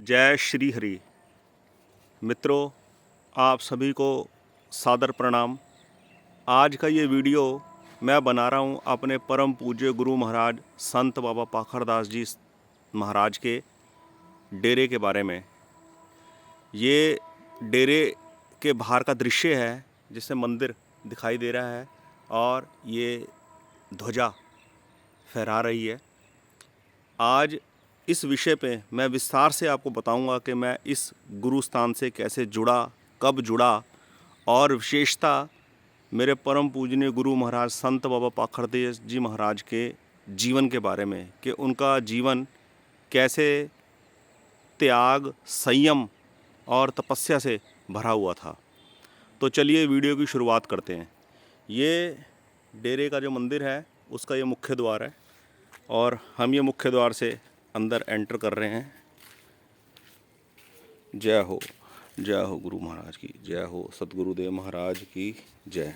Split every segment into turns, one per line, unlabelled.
जय श्री हरि। मित्रों, आप सभी को सादर प्रणाम। आज का ये वीडियो मैं बना रहा हूँ अपने परम पूज्य गुरु महाराज संत बाबा पाखरदास जी महाराज के डेरे के बारे में। ये डेरे के बाहर का दृश्य है जिससे मंदिर दिखाई दे रहा है और ये ध्वजा फहरा रही है। आज इस विषय पे मैं विस्तार से आपको बताऊंगा कि मैं इस गुरु स्थान से कैसे जुड़ा, कब जुड़ा, और विशेषता मेरे परम पूजनीय गुरु महाराज संत बाबा पाखरदास जी महाराज के जीवन के बारे में कि उनका जीवन कैसे त्याग, संयम और तपस्या से भरा हुआ था। तो चलिए वीडियो की शुरुआत करते हैं। ये डेरे का जो मंदिर है उसका ये मुख्य द्वार है और हम ये मुख्य द्वार से अंदर एंटर कर रहे हैं। जय हो गुरु महाराज की जय हो, सतगुरुदेव महाराज की जय।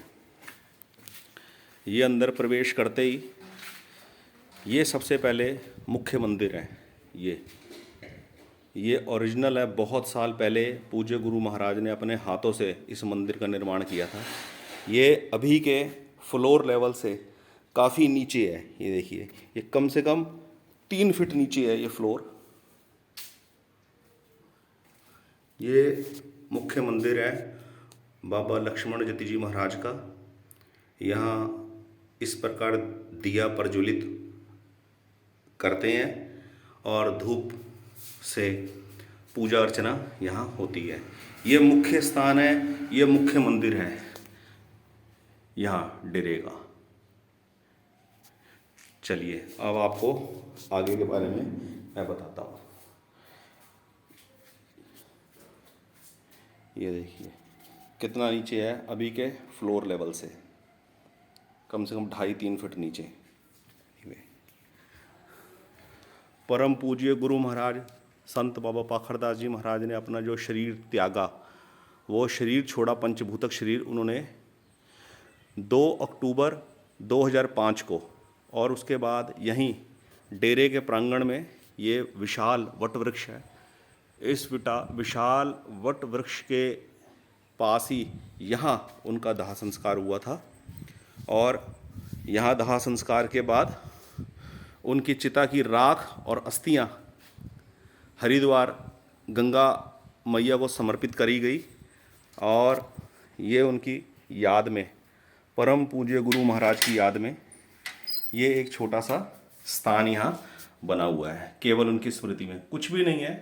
ये अंदर प्रवेश करते ही ये सबसे पहले मुख्य मंदिर है। ये ओरिजिनल है। बहुत साल पहले पूज्य गुरु महाराज ने अपने हाथों से इस मंदिर का निर्माण किया था। ये अभी के फ्लोर लेवल से काफ़ी नीचे है। ये देखिए, ये कम से कम 3 फीट नीचे है ये फ्लोर। ये मुख्य मंदिर है बाबा लक्ष्मण जति जी महाराज का। यहाँ इस प्रकार दिया प्रज्वलित करते हैं और धूप से पूजा अर्चना यहाँ होती है। ये मुख्य स्थान है, ये मुख्य मंदिर है यहाँ डेरे का। चलिए अब आपको आगे के बारे में मैं बताता हूँ। ये देखिए कितना नीचे है अभी के फ्लोर लेवल से, कम से कम 2.5-3 फीट नीचे। परम पूज्य गुरु महाराज संत बाबा पाखरदास जी महाराज ने अपना जो शरीर त्यागा, वो शरीर छोड़ा, पंचभूतक शरीर, उन्होंने 2 अक्टूबर 2005 को। और उसके बाद यहीं डेरे के प्रांगण में ये विशाल वट वृक्ष है। इस विशाल वट वृक्ष के पास ही यहाँ उनका दाह संस्कार हुआ था और यहाँ दाह संस्कार के बाद उनकी चिता की राख और अस्थियाँ हरिद्वार गंगा मैया को समर्पित करी गई और ये उनकी याद में, परम पूज्य गुरु महाराज की याद में, ये एक छोटा सा स्थान यहाँ बना हुआ है। केवल उनकी स्मृति में, कुछ भी नहीं है,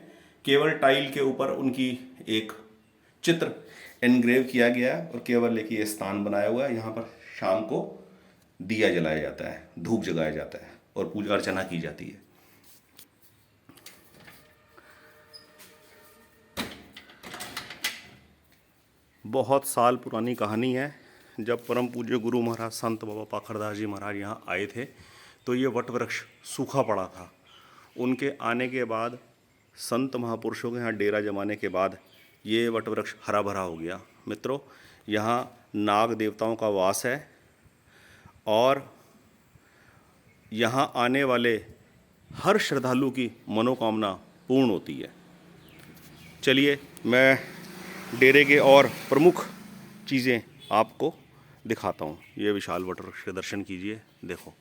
केवल टाइल के ऊपर उनकी एक चित्र एनग्रेव किया गया है और केवल एक ये स्थान बनाया हुआ है। यहाँ पर शाम को दिया जलाया जाता है, धूप जगाया जाता है और पूजा अर्चना की जाती है। बहुत साल पुरानी कहानी है। जब परम पूज्य गुरु महाराज संत बाबा पाखरदास जी महाराज यहाँ आए थे तो ये वट वृक्ष सूखा पड़ा था। उनके आने के बाद, संत महापुरुषों के यहाँ डेरा जमाने के बाद, ये वट वृक्ष हरा भरा हो गया। मित्रों, यहाँ नाग देवताओं का वास है और यहाँ आने वाले हर श्रद्धालु की मनोकामना पूर्ण होती है। चलिए मैं डेरे के और प्रमुख चीज़ें आपको दिखाता हूँ। ये विशाल वट वृक्ष के दर्शन कीजिए। देखो,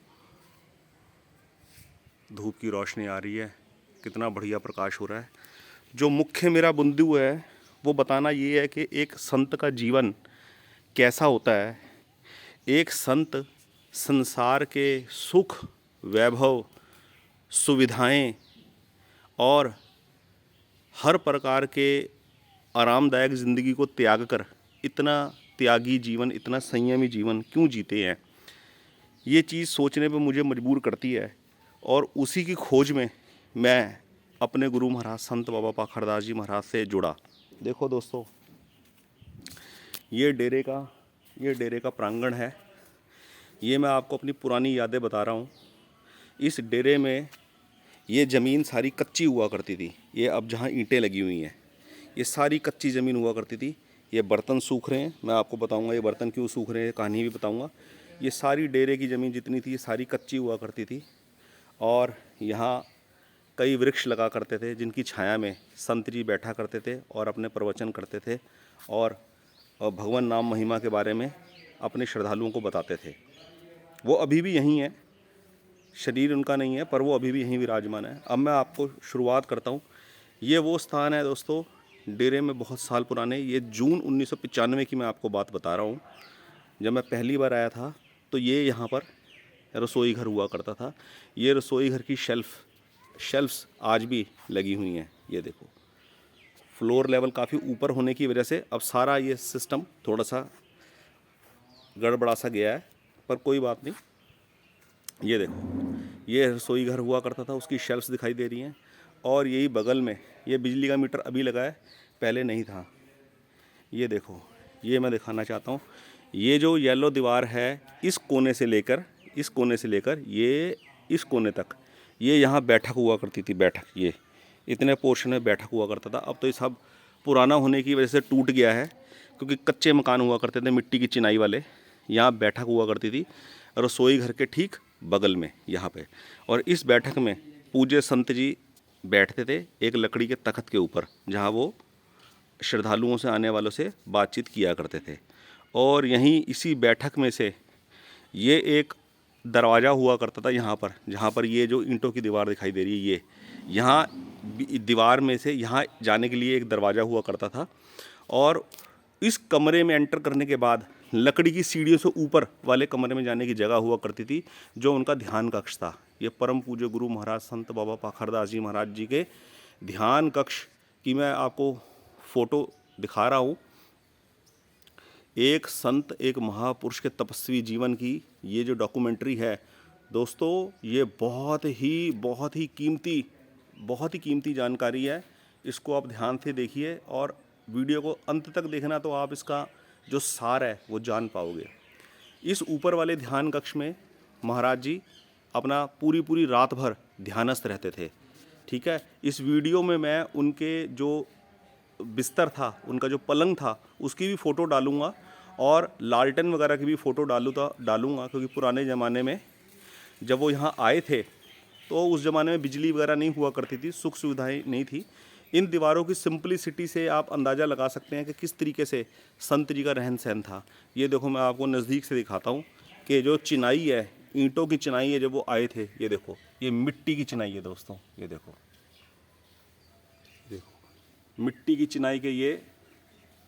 धूप की रोशनी आ रही है, कितना बढ़िया प्रकाश हो रहा है। जो मुख्य मेरा बिंदु है वो बताना ये है कि एक संत का जीवन कैसा होता है। एक संत संसार के सुख, वैभव, सुविधाएं और हर प्रकार के आरामदायक ज़िंदगी को त्याग कर इतना त्यागी जीवन, इतना संयमी जीवन क्यों जीते हैं, ये चीज़ सोचने पे मुझे मजबूर करती है। और उसी की खोज में मैं अपने गुरु महाराज संत बाबा पाखरदास जी महाराज से जुड़ा। देखो दोस्तों, ये डेरे का प्रांगण है। ये मैं आपको अपनी पुरानी यादें बता रहा हूँ। इस डेरे में ये ज़मीन सारी कच्ची हुआ करती थी। ये अब जहाँ ईंटें लगी हुई हैं, ये सारी कच्ची ज़मीन हुआ करती थी। ये बर्तन सूख रहे हैं, मैं आपको बताऊंगा ये बर्तन क्यों सूख रहे हैं, कहानी भी बताऊंगा। ये सारी डेरे की ज़मीन जितनी थी ये सारी कच्ची हुआ करती थी और यहाँ कई वृक्ष लगा करते थे जिनकी छाया में संत जी बैठा करते थे और अपने प्रवचन करते थे और भगवान नाम महिमा के बारे में अपने श्रद्धालुओं को बताते थे। वो अभी भी यहीं है, शरीर उनका नहीं है पर वो अभी भी यहीं विराजमान है। अब मैं आपको शुरुआत करता हूँ। ये वो स्थान है दोस्तों, डेरे में बहुत साल पुराने। ये जून 1995 की मैं आपको बात बता रहा हूँ। जब मैं पहली बार आया था तो ये यहाँ पर रसोई घर हुआ करता था। ये रसोई घर की शेल्फ्स आज भी लगी हुई हैं। ये देखो, फ्लोर लेवल काफ़ी ऊपर होने की वजह से अब सारा ये सिस्टम थोड़ा सा गड़बड़ा सा गया है, पर कोई बात नहीं। ये देखो, ये रसोई घर हुआ करता था, उसकी शेल्फ्स दिखाई दे रही हैं। और यही बगल में ये बिजली का मीटर अभी लगा है, पहले नहीं था। ये देखो, ये मैं दिखाना चाहता हूँ। ये जो येलो दीवार है, इस कोने से लेकर ये इस कोने तक, ये यहाँ बैठक हुआ करती थी। बैठक, ये इतने पोर्शन में बैठक हुआ करता था। अब तो ये सब पुराना होने की वजह से टूट गया है, क्योंकि कच्चे मकान हुआ करते थे मिट्टी की चिनाई वाले। यहाँ बैठक हुआ करती थी रसोई घर के ठीक बगल में यहाँ पे। और इस बैठक में पूज्य संत जी बैठते थे एक लकड़ी के तख्त के ऊपर, जहाँ वो श्रद्धालुओं से, आने वालों से बातचीत किया करते थे। और यहीं इसी बैठक में से ये एक दरवाज़ा हुआ करता था यहाँ पर, जहाँ पर ये जो ईंटों की दीवार दिखाई दे रही है, ये यहाँ दीवार में से यहाँ जाने के लिए एक दरवाज़ा हुआ करता था। और इस कमरे में एंटर करने के बाद लकड़ी की सीढ़ियों से ऊपर वाले कमरे में जाने की जगह हुआ करती थी, जो उनका ध्यान कक्ष था। ये परम पूज्य गुरु महाराज संत बाबा पाखरदास जी महाराज जी के ध्यान कक्ष की मैं आपको फ़ोटो दिखा रहा हूँ। एक संत, एक महापुरुष के तपस्वी जीवन की ये जो डॉक्यूमेंट्री है दोस्तों, ये बहुत ही कीमती जानकारी है। इसको आप ध्यान से देखिए और वीडियो को अंत तक देखना, तो आप इसका जो सार है वो जान पाओगे। इस ऊपर वाले ध्यान कक्ष में महाराज जी अपना पूरी रात भर ध्यानस्थ रहते थे। ठीक है, इस वीडियो में मैं उनके जो बिस्तर था, उनका जो पलंग था, उसकी भी फ़ोटो डालूँगा और लालटेन वगैरह की भी फ़ोटो डालूँगा, क्योंकि पुराने ज़माने में जब वो यहाँ आए थे तो उस ज़माने में बिजली वगैरह नहीं हुआ करती थी, सुख सुविधाएं नहीं थी। इन दीवारों की सिंपलिसिटी से आप अंदाज़ा लगा सकते हैं कि किस तरीके से संत जी का रहन सहन था। ये देखो, मैं आपको नज़दीक से दिखाता हूँ कि जो चिनाई है, ईंटों की चिनाई है, जब वो आए थे, ये देखो, ये मिट्टी की चिनाई है दोस्तों। ये देखो मिट्टी की चिनाई के ये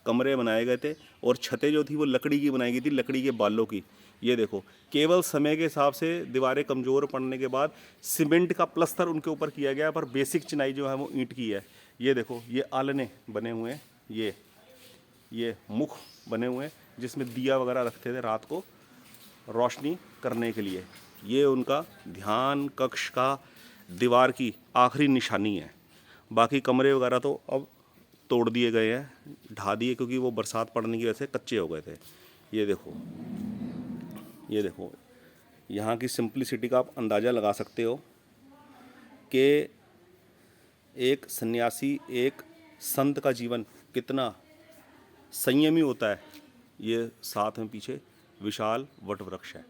कमरे बनाए गए थे और छतें जो थी वो लकड़ी की बनाई गई थी, लकड़ी के बालों की। ये देखो, केवल समय के हिसाब से दीवारें कमज़ोर पड़ने के बाद सीमेंट का प्लस्तर उनके ऊपर किया गया, पर बेसिक चिनाई जो है वो ईंट की है। ये देखो, ये आलने बने हुए हैं, ये मुख बने हुए हैं जिसमें दिया वगैरह रखते थे रात को रोशनी करने के लिए। ये उनका ध्यान कक्ष का दीवार की आखिरी निशानी है। बाकी कमरे वगैरह तो अब तोड़ दिए गए हैं, ढा दिए, क्योंकि वो बरसात पड़ने की वजह से कच्चे हो गए थे। ये देखो, यहाँ की सिंपलिसिटी का आप अंदाज़ा लगा सकते हो कि एक सन्यासी, एक संत का जीवन कितना संयमी होता है। ये साथ में पीछे विशाल वट वृक्ष है।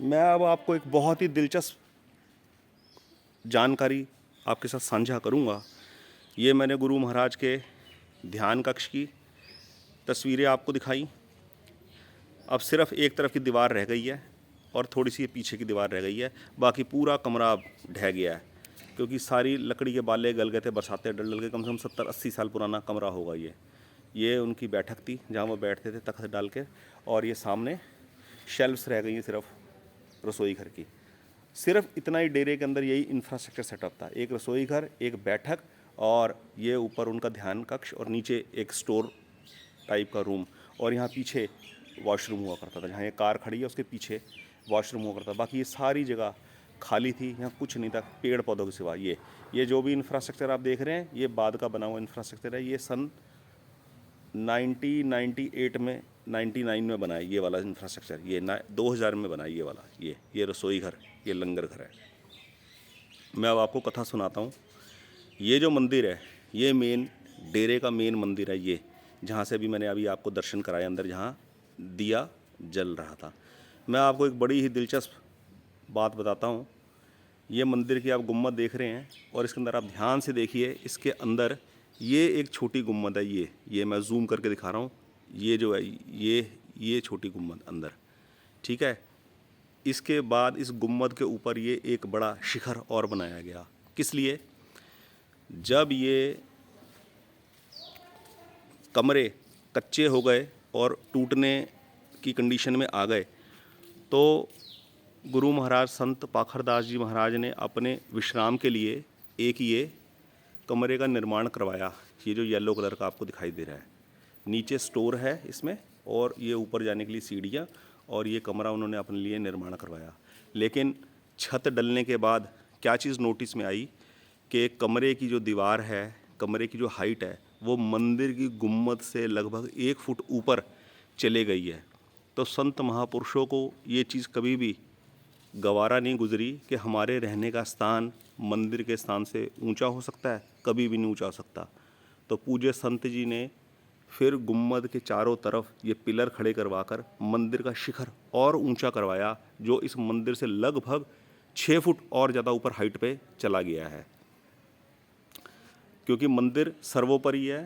मैं अब आपको एक बहुत ही दिलचस्प जानकारी आपके साथ साझा करूंगा। ये मैंने गुरु महाराज के ध्यान कक्ष की तस्वीरें आपको दिखाई। अब सिर्फ एक तरफ की दीवार रह गई है और थोड़ी सी पीछे की दीवार रह गई है, बाकी पूरा कमरा अब ढह गया है, क्योंकि सारी लकड़ी के बाले गल गए थे, बरसातें डल के। कम से कम 70-80 साल पुराना कमरा होगा ये उनकी बैठक थी जहाँ वो बैठते थे तख्त डाल के। और ये सामने शेल्फ्स रह गई हैं सिर्फ रसोई घर की। सिर्फ इतना ही डेरे के अंदर यही इंफ्रास्ट्रक्चर सेटअप था, एक रसोई घर, एक बैठक, और ये ऊपर उनका ध्यान कक्ष, और नीचे एक स्टोर टाइप का रूम, और यहाँ पीछे वॉशरूम हुआ करता था। जहाँ ये कार खड़ी है उसके पीछे वॉशरूम हुआ करता था। बाकी ये सारी जगह खाली थी, यहाँ कुछ नहीं था पेड़ पौधों के सिवा। ये जो भी इंफ्रास्ट्रक्चर आप देख रहे हैं, ये बाद का बना हुआ इंफ्रास्ट्रक्चर है। ये सन 1998 में 99 में बना है ये वाला इंफ्रास्ट्रक्चर। ये 2000 में बना है ये वाला। ये रसोई घर, ये लंगर घर है। मैं अब आपको कथा सुनाता हूँ। ये जो मंदिर है, ये मेन डेरे का मेन मंदिर है। ये जहाँ से भी मैंने अभी आपको दर्शन कराए अंदर, जहाँ दिया जल रहा था। मैं आपको एक बड़ी ही दिलचस्प बात बताता हूँ ये मंदिर की आप गुम्बद देख रहे हैं और इसके अंदर आप ध्यान से देखिए, इसके अंदर ये एक छोटी गुम्बद है। ये मैं जूम करके दिखा रहा हूँ। ये जो है ये छोटी गुम्बद अंदर, ठीक है। इसके बाद इस गुम्बद के ऊपर ये एक बड़ा शिखर और बनाया गया। किस लिए? जब ये कमरे कच्चे हो गए और टूटने की कंडीशन में आ गए तो गुरु महाराज संत पाखरदास जी महाराज ने अपने विश्राम के लिए एक ये कमरे का निर्माण करवाया। ये जो येलो कलर का आपको दिखाई दे रहा है, नीचे स्टोर है इसमें और ये ऊपर जाने के लिए सीढ़ियाँ, और ये कमरा उन्होंने अपने लिए निर्माण करवाया। लेकिन छत डलने के बाद क्या चीज़ नोटिस में आई कि कमरे की जो दीवार है, कमरे की जो हाइट है, वो मंदिर की गुम्बद से लगभग 1 फुट ऊपर चले गई है। तो संत महापुरुषों को ये चीज़ कभी भी गवारा नहीं गुजरी कि हमारे रहने का स्थान मंदिर के स्थान से ऊंचा हो सकता है, कभी भी नहीं ऊंचा हो सकता। तो पूज्य संत जी ने फिर गुम्बद के चारों तरफ ये पिलर खड़े करवाकर मंदिर का शिखर और ऊंचा करवाया, जो इस मंदिर से लगभग 6 फुट और ज़्यादा ऊपर हाइट पे चला गया है। क्योंकि मंदिर सर्वोपरि है,